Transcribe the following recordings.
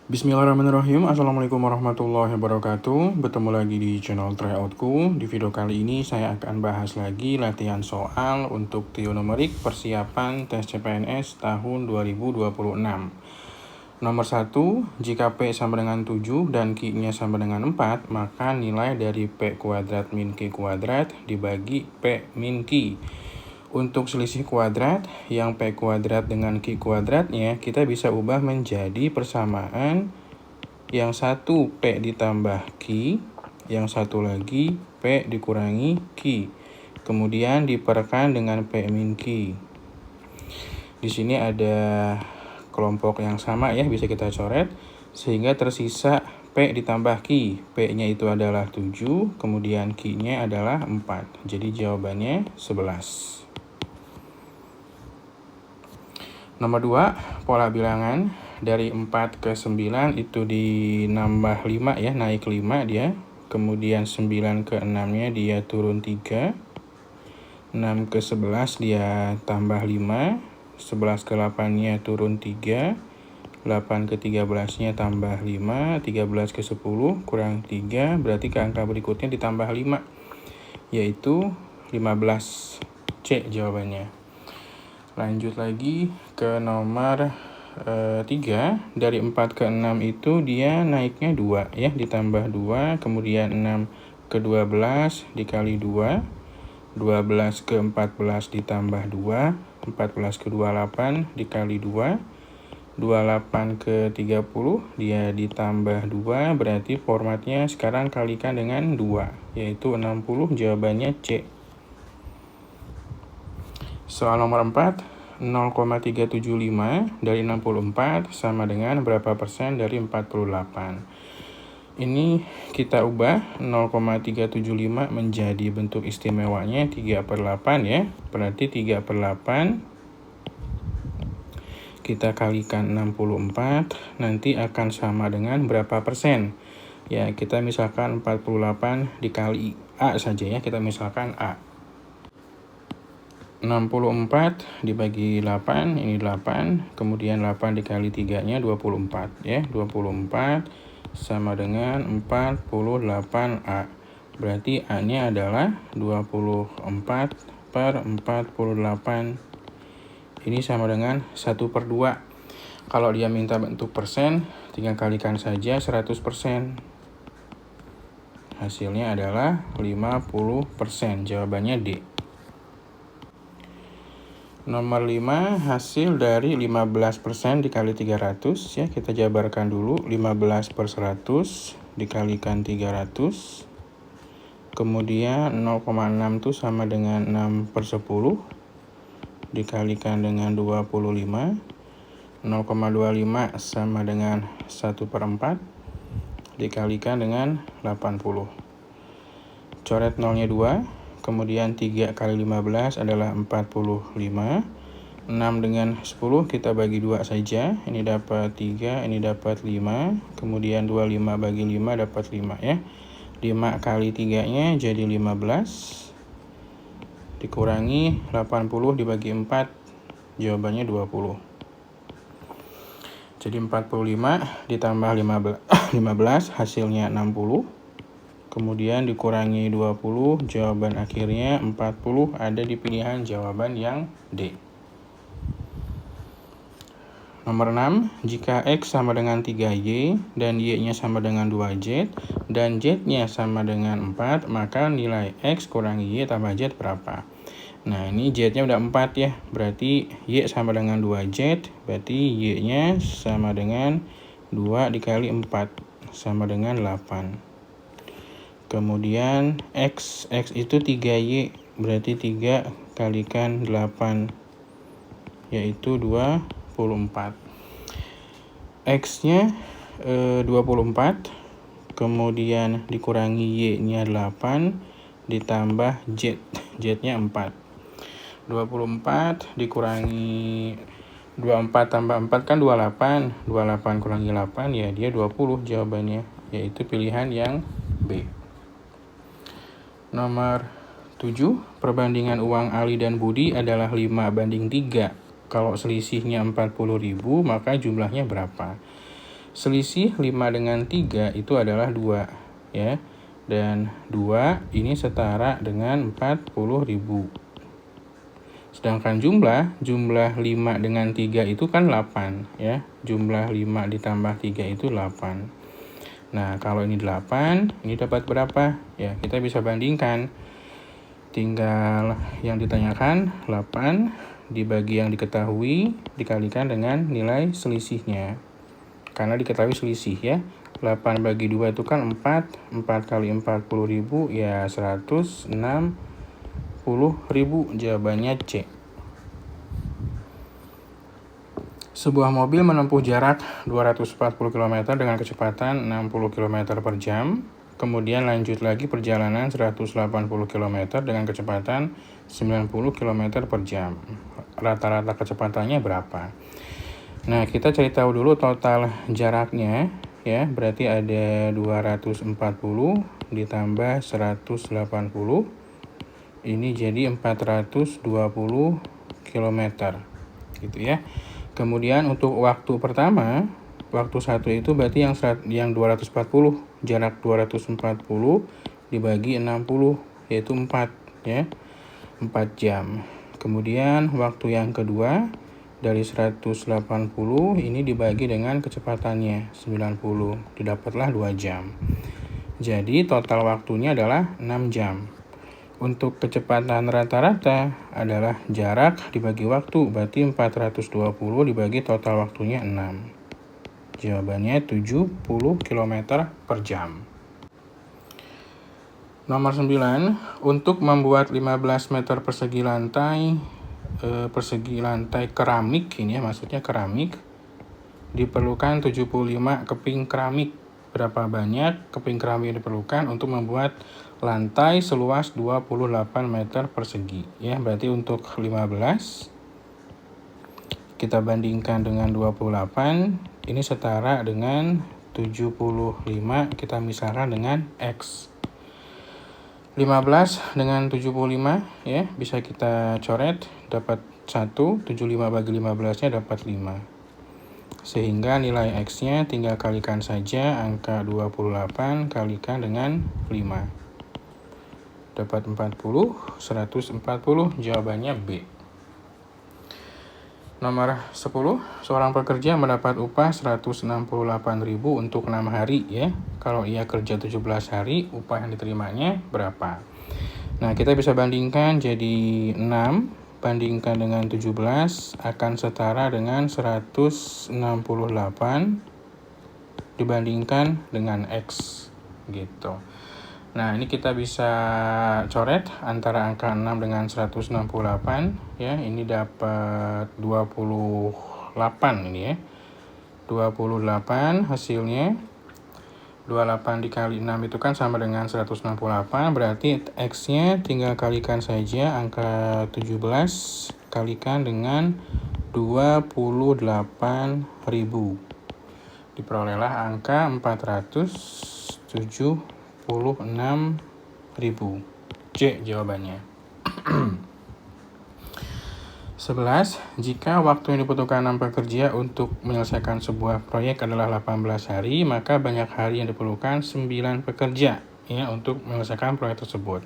Bismillahirrahmanirrahim. Assalamualaikum warahmatullahi wabarakatuh. Bertemu lagi di channel tryoutku. Di video kali ini saya akan bahas lagi latihan soal untuk trionomerik persiapan tes CPNS tahun 2026. Nomor 1, jika P sama dengan 7 dan Q-nya sama dengan 4, maka nilai dari P kuadrat min Q kuadrat dibagi P min Q. Untuk selisih kuadrat, yang P kuadrat dengan Q kuadratnya kita bisa ubah menjadi persamaan yang satu P ditambah Q, yang satu lagi P dikurangi Q. Kemudian diperkan dengan P min Q. Di sini ada kelompok yang sama ya, bisa kita coret, sehingga tersisa P ditambah Q. P-nya itu adalah 7, kemudian Q-nya adalah 4. Jadi jawabannya 11. Nomor 2, pola bilangan dari 4 ke 9 itu dinambah 5 ya, naik 5 dia. Kemudian 9 ke 6-nya dia turun 3. 6 ke 11 dia tambah 5. 11 ke 8-nya turun 3. 8 ke 13-nya tambah 5. 13 ke 10 kurang 3, berarti ke angka berikutnya ditambah 5, yaitu 15. C jawabannya. Lanjut lagi ke nomor 3, dari 4 ke 6 itu dia naiknya 2 ya, ditambah 2, kemudian 6 ke 12 dikali 2, 12 ke 14 ditambah 2, 14 ke 28 dikali 2, 28 ke 30 dia ditambah 2, berarti formatnya sekarang kalikan dengan 2, yaitu 60, jawabannya C. Soal nomor 4, 0,375 dari 64 sama dengan berapa persen dari 48. Ini kita ubah 0,375 menjadi bentuk istimewanya 3/8 ya. Berarti 3/8 kita kalikan 64, nanti akan sama dengan berapa persen. Ya, kita misalkan 48 dikali A saja ya, kita misalkan A. 64 dibagi 8, ini 8, kemudian 8 dikali 3-nya 24 ya. 24 sama dengan 48A. Berarti A-nya adalah 24/48. Ini sama dengan 1/2. Kalau dia minta bentuk persen, tinggal kalikan saja 100%. Hasilnya adalah 50%. Jawabannya D. Nomor 5, hasil dari 15% dikali 300 ya, kita jabarkan dulu. 15/100 dikalikan 300. Kemudian 0,6 itu sama dengan 6/10 dikalikan dengan 25. 0,25 sama dengan 1/4 dikalikan dengan 80. Coret nolnya 2. Kemudian 3 kali 15 adalah 45. 6 dengan 10 kita bagi 2 saja. Ini dapat 3, ini dapat 5. Kemudian 25 bagi 5 dapat 5 ya. 5 kali 3-nya jadi 15. Dikurangi 80 dibagi 4. Jawabannya 20. Jadi 45 ditambah 15 hasilnya 60. Kemudian dikurangi 20, jawaban akhirnya 40, ada di pilihan jawaban yang D. Nomor 6, jika X sama dengan 3Y dan Y-nya sama dengan 2Z dan Z-nya sama dengan 4, maka nilai X kurang Y tambah Z berapa? Nah, ini Z-nya udah 4 ya, berarti Y sama dengan 2Z, berarti Y-nya sama dengan 2 dikali 4, sama dengan 8. Kemudian X itu 3Y, berarti 3 kalikan 8, yaitu 24. X-nya 24, kemudian dikurangi Y-nya 8, ditambah Z, Z-nya 4. 24 dikurangi 24 tambah 4 kan 28, 28 kurangi 8 ya dia 20 jawabannya, yaitu pilihan yang B. Nomor 7, perbandingan uang Ali dan Budi adalah 5/3. Kalau selisihnya 40.000, maka jumlahnya berapa? Selisih 5 dengan 3 itu adalah 2 ya. Dan 2 ini setara dengan 40.000. Sedangkan jumlah 5 dengan 3 itu kan 8 ya. Jumlah 5 ditambah 3 itu 8. Nah, kalau ini 8, ini dapat berapa? Ya, kita bisa bandingkan. Tinggal yang ditanyakan 8 dibagi yang diketahui dikalikan dengan nilai selisihnya. Karena diketahui selisih ya. 8 bagi 2 itu kan 4. 4 kali 40.000 ya 160.000. Jawabannya C. Sebuah mobil menempuh jarak 240 km dengan kecepatan 60 km per jam. Kemudian lanjut lagi perjalanan 180 km dengan kecepatan 90 km per jam. Rata-rata kecepatannya berapa? Nah, kita cari tahu dulu total jaraknya ya. Berarti ada 240 ditambah 180. Ini jadi 420 km. Gitu ya. Kemudian untuk waktu pertama, waktu 1 itu berarti yang 240, jarak 240 dibagi 60 yaitu 4 ya. 4 jam. Kemudian waktu yang kedua dari 180 ini dibagi dengan kecepatannya 90, didapatlah 2 jam. Jadi total waktunya adalah 6 jam. Untuk kecepatan rata-rata adalah jarak dibagi waktu, berarti 420 dibagi total waktunya 6. Jawabannya 70 km per jam. Nomor 9, untuk membuat 15 meter persegi lantai keramik, ini ya maksudnya keramik, diperlukan 75 keping keramik. Berapa banyak keping keramik yang diperlukan untuk membuat lantai seluas 28 meter persegi ya. Berarti untuk 15 kita bandingkan dengan 28, ini setara dengan 75, kita misalkan dengan X. 15 dengan 75 ya, bisa kita coret, dapat 1, 75 bagi 15-nya dapat 5. Sehingga nilai X-nya tinggal kalikan saja angka 28 kalikan dengan 5. Dapat 40, 140, jawabannya B. Nomor 10, seorang pekerja mendapat upah 168.000 untuk 6 hari ya. Kalau ia kerja 17 hari, upah yang diterimanya berapa? Nah, kita bisa bandingkan jadi 6 bandingkan dengan 17 akan setara dengan 168 dibandingkan dengan X gitu. Nah, ini kita bisa coret antara angka 6 dengan 168 ya. Ini dapat 28 ini ya. 28 hasilnya. 28 dikali 6 itu kan sama dengan 168, berarti X-nya tinggal kalikan saja angka 17 kalikan dengan 28.000. Diperolehlah angka 476.000. C jawabannya. 11. Jika waktu yang dibutuhkan 6 pekerja untuk menyelesaikan sebuah proyek adalah 18 hari, maka banyak hari yang diperlukan 9 pekerja ya untuk menyelesaikan proyek tersebut.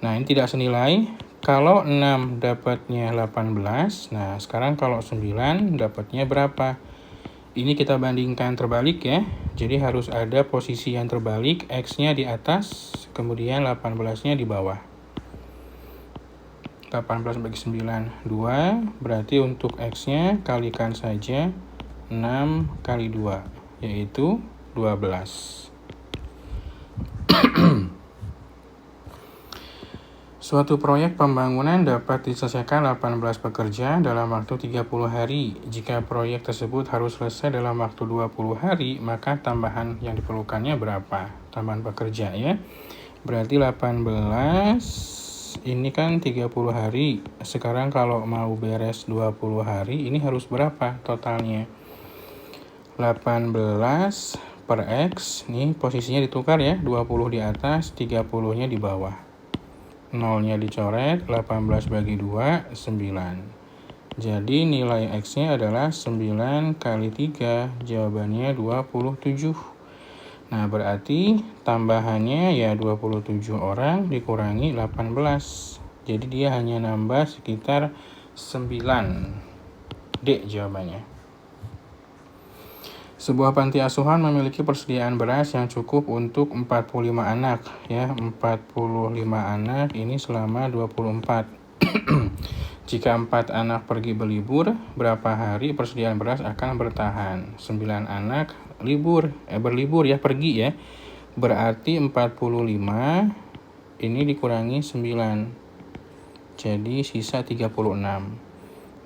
Nah, ini tidak senilai. Kalau 6 dapatnya 18, nah sekarang kalau 9 dapatnya berapa? Ini kita bandingkan terbalik ya. Jadi harus ada posisi yang terbalik, X-nya di atas, kemudian 18-nya di bawah. 18 bagi 9, 2. Berarti untuk X-nya kalikan saja 6 kali 2, yaitu 12. Suatu proyek pembangunan dapat diselesaikan 18 pekerja dalam waktu 30 hari. Jika proyek tersebut harus selesai dalam waktu 20 hari, maka tambahan yang diperlukannya berapa? Tambahan pekerja ya. Berarti 18 ini kan 30 hari. Sekarang kalau mau beres 20 hari, ini harus berapa totalnya? 18 per X, nih posisinya ditukar ya, 20 di atas, 30-nya di bawah. 0-nya dicoret, 18 bagi 2, 9. Jadi nilai X-nya adalah 9 kali 3, jawabannya 27. Nah, berarti tambahannya ya 27 orang dikurangi 18. Jadi dia hanya nambah sekitar 9. D jawabannya. Sebuah panti asuhan memiliki persediaan beras yang cukup untuk 45 anak. Ya, 45 anak ini selama 24. Jika 4 anak pergi berlibur, berapa hari persediaan beras akan bertahan? 9 anak berlibur ya, pergi ya. Berarti 45 ini dikurangi 9. Jadi sisa 36.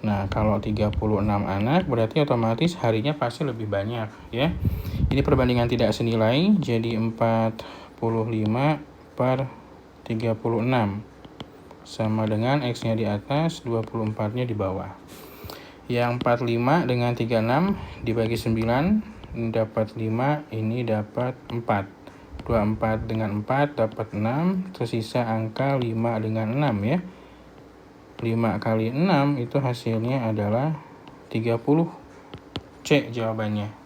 Nah, kalau 36 anak berarti otomatis harinya pasti lebih banyak ya. Ini perbandingan tidak senilai, jadi 45 per 36. Sama dengan X-nya di atas, 24-nya di bawah. Yang 45 dengan 36 dibagi 9, ini dapat 5, ini dapat 4. 24 dengan 4 dapat 6, tersisa angka 5 dengan 6 ya. 5 kali 6 itu hasilnya adalah 30. C jawabannya.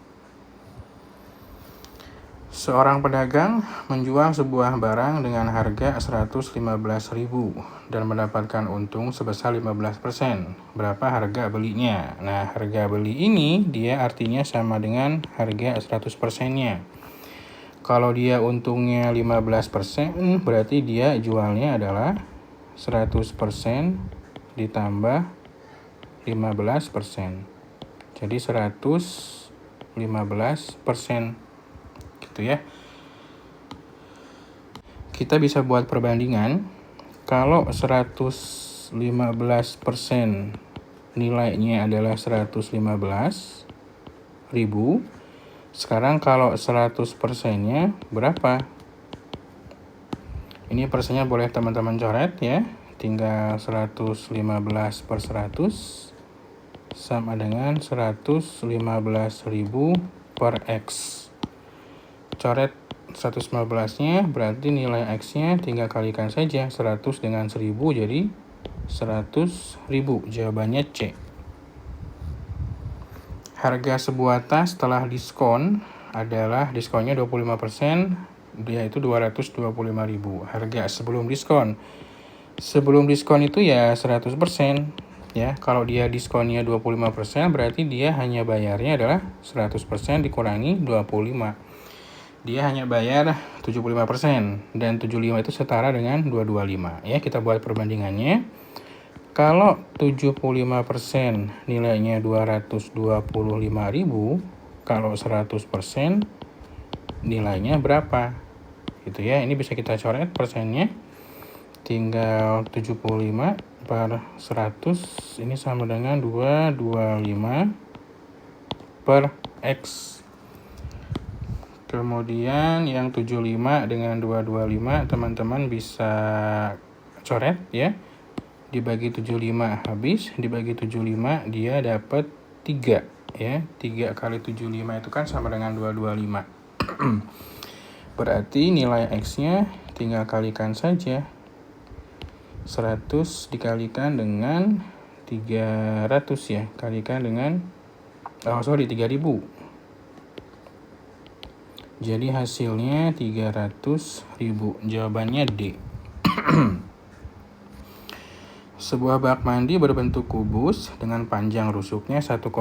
Seorang pedagang menjual sebuah barang dengan harga 115.000 dan mendapatkan untung sebesar 15%. Berapa harga belinya? Nah, harga beli ini dia artinya sama dengan harga 100%-nya. Kalau dia untungnya 15%, berarti dia jualnya adalah 100% ditambah 15%. Jadi 115%. Gitu ya. Kita bisa buat perbandingan. Kalau 115% nilainya adalah 115.000, sekarang kalau 100%-nya berapa? Ini persennya boleh teman-teman coret ya. Tinggal 115 per 100 sama dengan 115.000 per X. Coret 115-nya, berarti nilai X-nya tinggal kalikan saja 100 dengan 1000, jadi 100.000. Jawabannya C. Harga sebuah tas setelah diskon adalah diskonnya 25%, yaitu 225.000. Harga sebelum diskon. Sebelum diskon itu ya 100%. Ya, kalau dia diskonnya 25%, berarti dia hanya bayarnya adalah 100% dikurangi 25. Dia hanya bayar 75%, dan 75 itu setara dengan 225. Ya, kita buat perbandingannya. Kalau 75% nilainya 225.000, kalau 100% nilainya berapa? Gitu ya. Ini bisa kita coret persennya. Tinggal 75 per 100, ini sama dengan 225 per X. Kemudian yang 75 dengan 225 teman-teman bisa coret ya. Dibagi 75 habis, dibagi 75 dia dapat 3 ya. 3 kali 75 itu kan sama dengan 225. Berarti nilai X-nya tinggal kalikan saja. 100 dikalikan dengan 300 ya. Kalikan dengan 3.000. Jadi hasilnya 300.000. Jawabannya D. Sebuah bak mandi berbentuk kubus dengan panjang rusuknya 1,2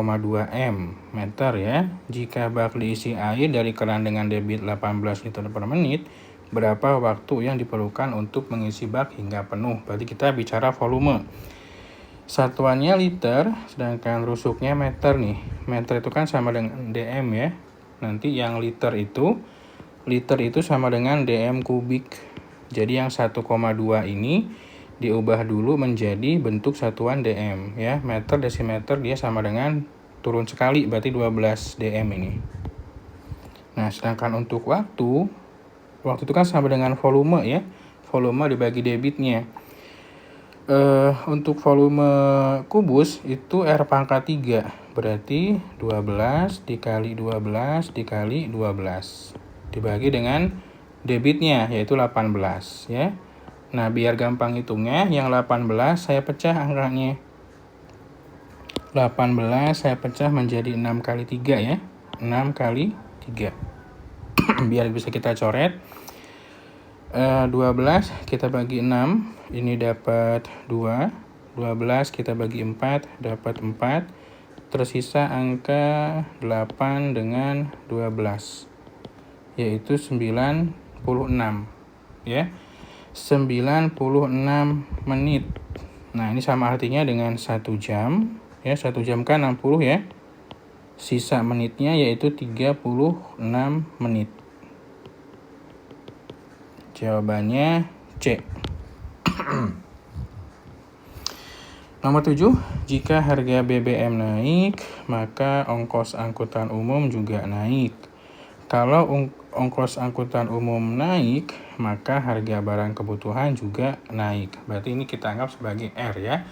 meter ya. Jika bak diisi air dari keran dengan debit 18 liter per menit, berapa waktu yang diperlukan untuk mengisi bak hingga penuh? Berarti kita bicara volume. Satuannya liter, sedangkan rusuknya meter nih. Meter itu kan sama dengan dm ya. Nanti yang liter itu sama dengan dm kubik. Jadi yang 1,2 ini diubah dulu menjadi bentuk satuan dm ya. Meter desimeter dia sama dengan turun sekali, berarti 12 dm ini. Nah, sedangkan untuk waktu itu kan sama dengan volume ya. Volume dibagi debitnya. Untuk volume kubus itu R pangkat 3, berarti 12 dikali 12 dikali 12 dibagi dengan debitnya yaitu 18 ya. Nah, biar gampang hitungnya, yang 18 saya pecah angkanya. 18 saya pecah menjadi 6 kali 3 ya. 6 kali 3. Biar bisa kita coret. 12 kita bagi 6, ini dapat 2. 12 kita bagi 4, dapat 4. Tersisa angka 8 dengan 12, yaitu 96 ya. 96 menit. Nah, ini sama artinya dengan 1 jam ya. 1 jam kan 60 ya. Sisa menitnya yaitu 36 menit. Jawabannya C. Nomor 7, jika harga BBM naik, maka ongkos angkutan umum juga naik. Kalau ongkos angkutan umum naik, maka harga barang kebutuhan juga naik. Berarti ini kita anggap sebagai R ya.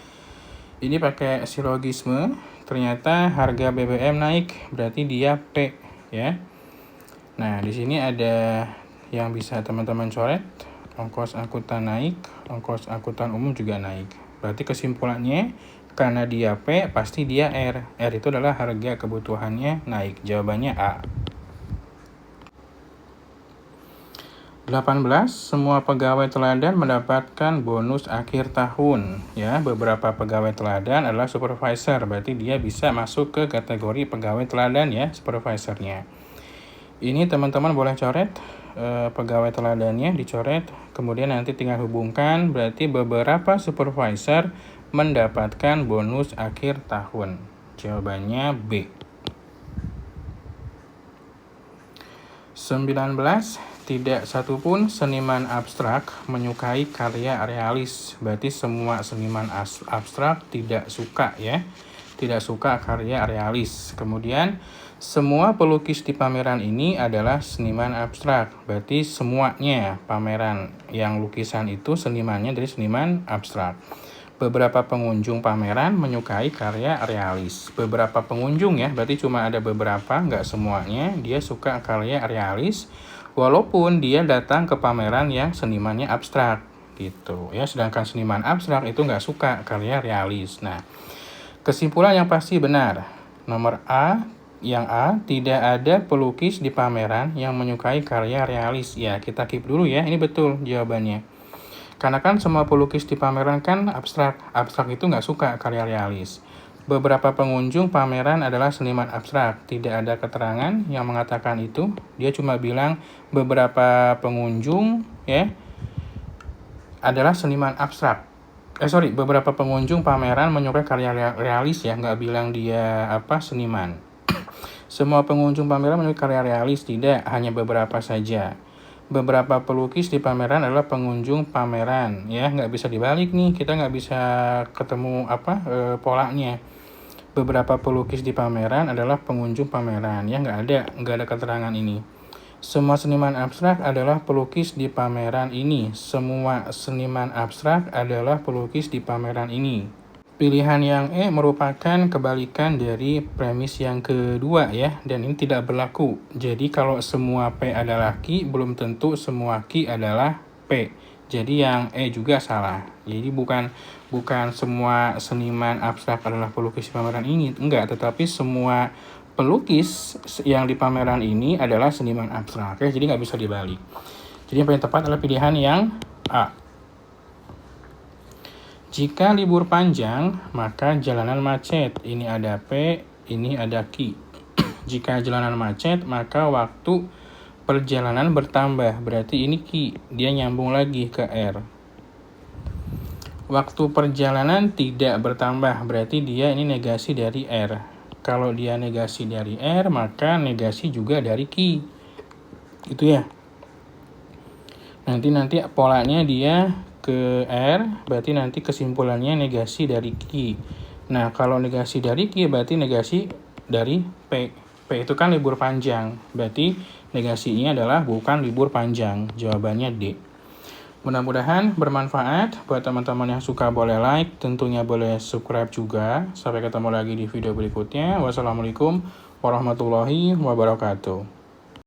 Ini pakai silogisme, ternyata harga BBM naik, berarti dia P ya. Nah, di sini ada yang bisa teman-teman coret. Ongkos angkutan naik, ongkos angkutan umum juga naik. Berarti kesimpulannya, karena dia P, pasti dia R. R itu adalah harga kebutuhannya naik. Jawabannya A. 18, semua pegawai teladan mendapatkan bonus akhir tahun ya. Beberapa pegawai teladan adalah supervisor, berarti dia bisa masuk ke kategori pegawai teladan ya, supervisornya. Ini teman-teman boleh coret pegawai teladannya, dicoret, kemudian nanti tinggal hubungkan, berarti beberapa supervisor mendapatkan bonus akhir tahun. Jawabannya B. 19, tidak satupun seniman abstrak menyukai karya realis. Berarti semua seniman abstrak tidak suka ya. Tidak suka karya realis. Kemudian semua pelukis di pameran ini adalah seniman abstrak. Berarti semuanya pameran yang lukisan itu senimannya dari seniman abstrak. Beberapa pengunjung pameran menyukai karya realis. Beberapa pengunjung ya, berarti cuma ada beberapa, nggak semuanya. Dia suka karya realis, walaupun dia datang ke pameran yang senimannya abstrak gitu ya. Sedangkan seniman abstrak itu nggak suka karya realis. Nah, kesimpulan yang pasti benar. Nomor A, yang A, tidak ada pelukis di pameran yang menyukai karya realis. Ya, kita keep dulu ya, ini betul jawabannya. Karena kan semua pelukis di pameran kan abstrak. Abstrak itu nggak suka karya realis. Beberapa pengunjung pameran adalah seniman abstrak. Tidak ada keterangan yang mengatakan itu. Dia cuma bilang beberapa pengunjung ya adalah seniman abstrak. Beberapa pengunjung pameran menyukai karya realis ya. Nggak bilang dia seniman. Semua pengunjung pameran menyukai karya realis, tidak, hanya beberapa saja. Beberapa pelukis di pameran adalah pengunjung pameran ya, nggak bisa dibalik nih, kita nggak bisa ketemu polanya. Beberapa pelukis di pameran adalah pengunjung pameran ya, nggak ada keterangan ini. Semua seniman abstrak adalah pelukis di pameran ini. Semua seniman abstrak adalah pelukis di pameran ini. Pilihan yang E merupakan kebalikan dari premis yang kedua ya, dan ini tidak berlaku. Jadi kalau semua P adalah Q, belum tentu semua Q adalah P. Jadi yang E juga salah. Jadi bukan semua seniman abstrak adalah pelukis di pameran ini, enggak, tetapi semua pelukis yang di pameran ini adalah seniman abstrak ya. Jadi nggak bisa dibalik. Jadi yang paling tepat adalah pilihan yang A. Jika libur panjang, maka jalanan macet. Ini ada P, ini ada Q. Jika jalanan macet, maka waktu perjalanan bertambah. Berarti ini Q, dia nyambung lagi ke R. Waktu perjalanan tidak bertambah, berarti dia ini negasi dari R. Kalau dia negasi dari R, maka negasi juga dari Q. Itu ya. Nanti polanya dia ke R, berarti nanti kesimpulannya negasi dari Q. Nah, kalau negasi dari Q berarti negasi dari P. P itu kan libur panjang, berarti negasinya adalah bukan libur panjang. Jawabannya D. Mudah-mudahan bermanfaat. Buat teman-teman yang suka boleh like, tentunya boleh subscribe juga. Sampai ketemu lagi di video berikutnya. Wassalamualaikum warahmatullahi wabarakatuh.